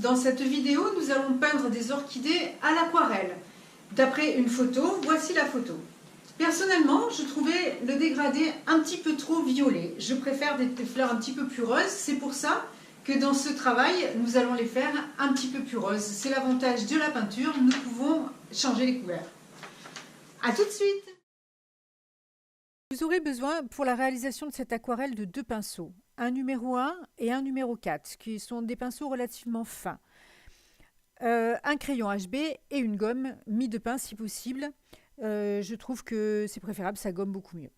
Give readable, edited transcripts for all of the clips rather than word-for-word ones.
Dans cette vidéo, nous allons peindre des orchidées à l'aquarelle. D'après une photo, voici la photo. Personnellement, je trouvais le dégradé un petit peu trop violet. Je préfère des fleurs un petit peu plus roses. C'est pour ça que dans ce travail, nous allons les faire un petit peu plus roses. C'est l'avantage de la peinture, nous pouvons changer les couleurs. A tout de suite! Vous aurez besoin pour la réalisation de cette aquarelle de deux pinceaux, un numéro 1 et un numéro 4, qui sont des pinceaux relativement fins. Un crayon HB et une gomme mie de pain si possible. Je trouve que c'est préférable, ça gomme beaucoup mieux.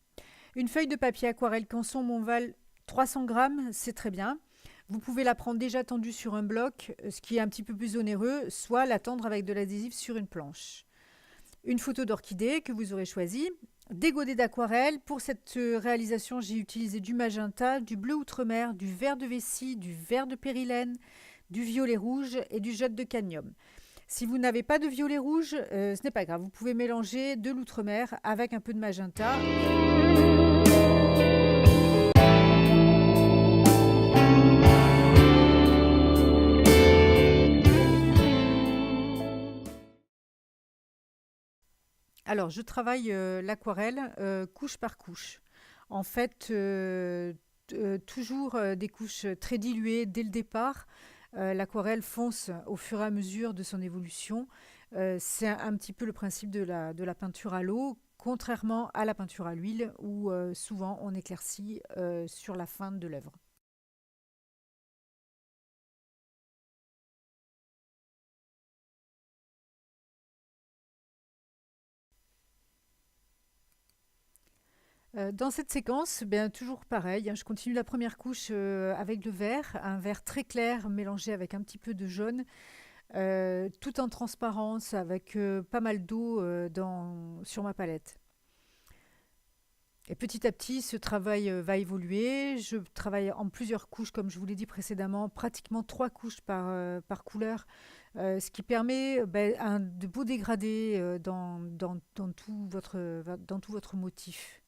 Une feuille de papier aquarelle Canson Montval 300 grammes, c'est très bien. Vous pouvez la prendre déjà tendue sur un bloc, ce qui est un petit peu plus onéreux, soit la tendre avec de l'adhésif sur une planche. Une photo d'orchidée que vous aurez choisie. Des godets d'aquarelle. Pour cette réalisation, j'ai utilisé du magenta, du bleu outremer, du vert de vessie, du vert de périlène, du violet rouge et du jade de cadmium. Si vous n'avez pas de violet rouge, ce n'est pas grave. Vous pouvez mélanger de l'outremer avec un peu de magenta. Alors, je travaille l'aquarelle couche par couche. En fait, toujours des couches très diluées dès le départ. L'aquarelle fonce au fur et à mesure de son évolution. C'est un petit peu le principe de la peinture à l'eau, contrairement à la peinture à l'huile où souvent on éclaircit sur la fin de l'œuvre. Dans cette séquence, toujours pareil, hein, je continue la première couche avec le vert, un vert très clair mélangé avec un petit peu de jaune, tout en transparence avec pas mal d'eau sur ma palette. Et petit à petit, ce travail va évoluer. Je travaille en plusieurs couches, comme je vous l'ai dit précédemment, pratiquement 3 couches par couleur, ce qui permet de beaux dégradés dans tout votre motif.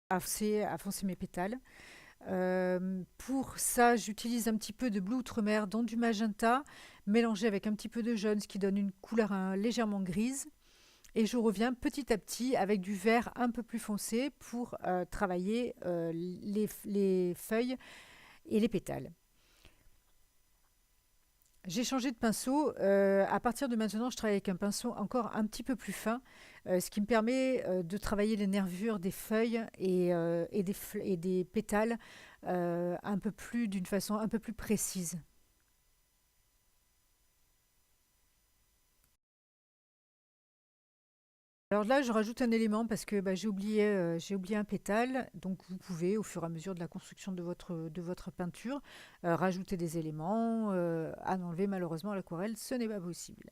À foncer mes pétales. Pour ça, j'utilise un petit peu de bleu outremer dans du magenta, mélangé avec un petit peu de jaune, ce qui donne une couleur légèrement grise. Et je reviens petit à petit avec du vert un peu plus foncé pour travailler les feuilles et les pétales. J'ai changé de pinceau. À partir de maintenant, je travaille avec un pinceau encore un petit peu plus fin, ce qui me permet de travailler les nervures des feuilles et des pétales d'une façon un peu plus précise. Alors là, je rajoute un élément parce que j'ai oublié un pétale. Donc vous pouvez, au fur et à mesure de la construction de votre peinture, rajouter des éléments. À enlever malheureusement à l'aquarelle, ce n'est pas possible.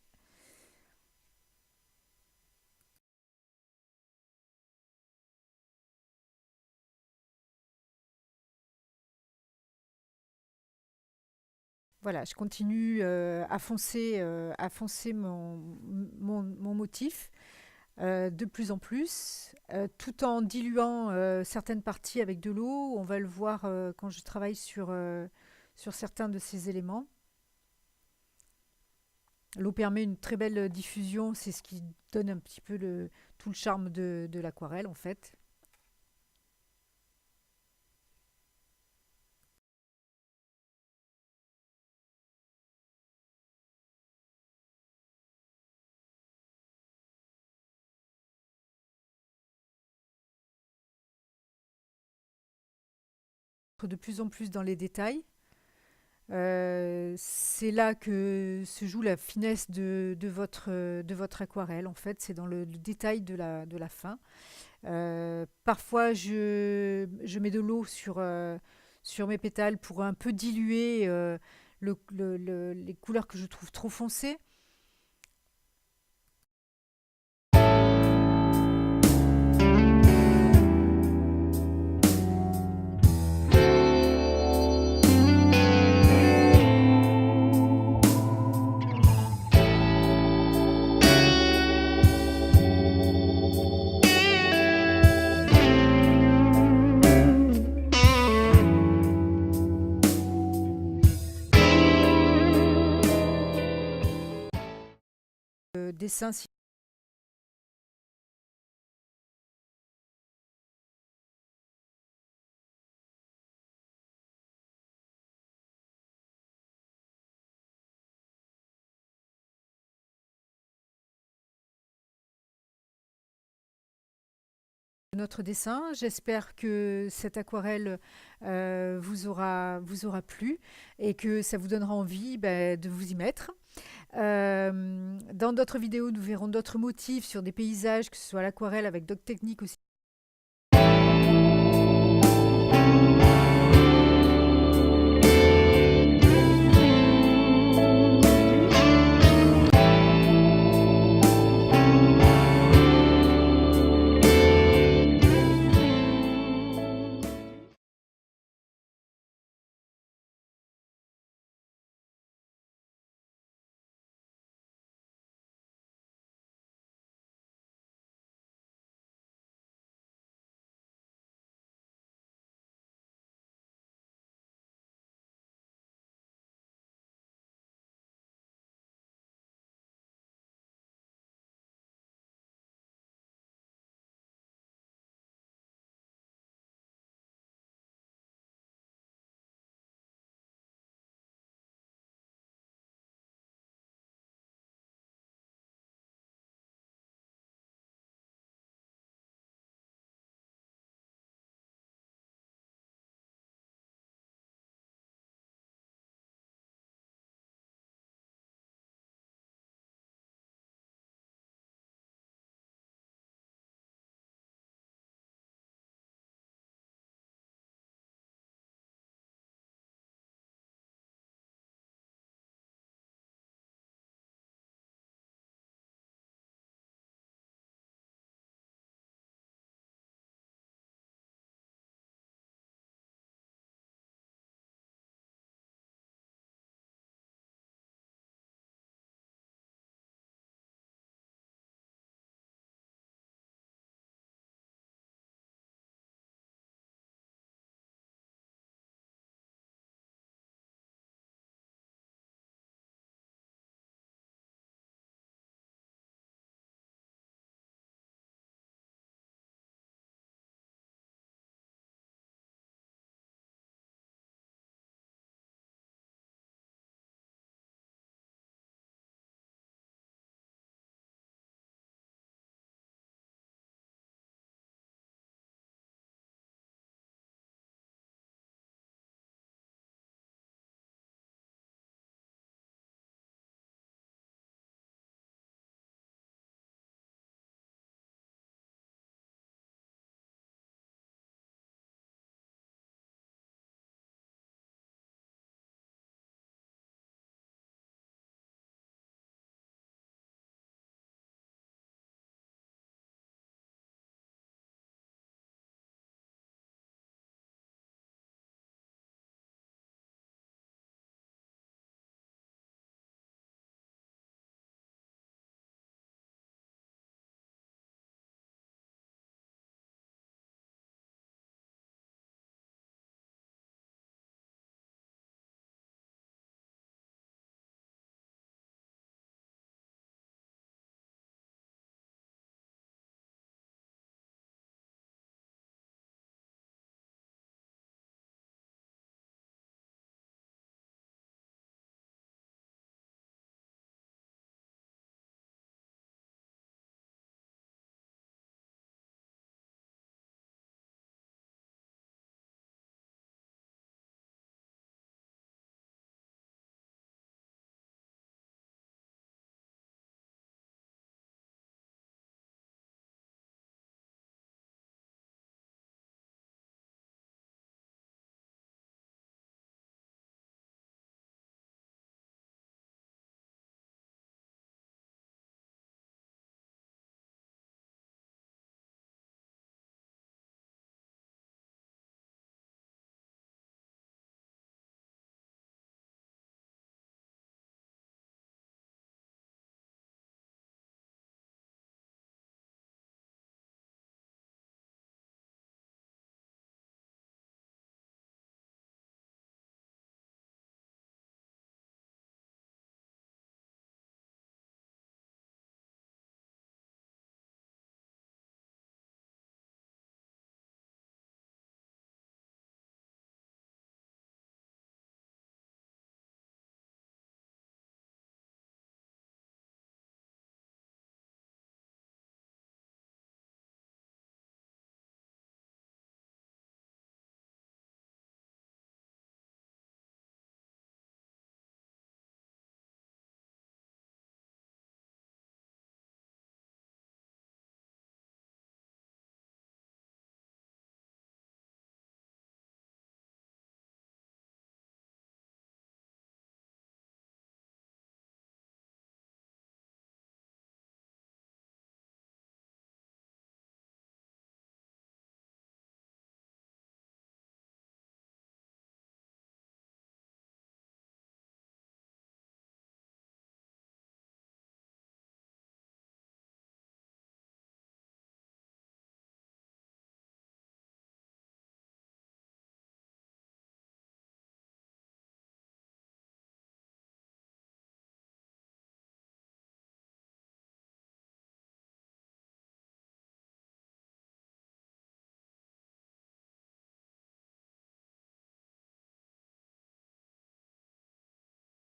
Voilà, je continue à foncer mon motif de plus en plus, tout en diluant certaines parties avec de l'eau. On va le voir quand je travaille sur certains de ces éléments. L'eau permet une très belle diffusion, c'est ce qui donne un petit peu tout le charme de l'aquarelle en fait. De plus en plus dans les détails. C'est là que se joue la finesse de votre aquarelle, en fait, c'est dans le détail de la fin. Parfois, je mets de l'eau sur mes pétales pour un peu diluer les couleurs que je trouve trop foncées. Dessin. Notre dessin. J'espère que cette aquarelle vous aura plu et que ça vous donnera envie de vous y mettre. Dans d'autres vidéos, nous verrons d'autres motifs sur des paysages, que ce soit l'aquarelle avec d'autres techniques aussi.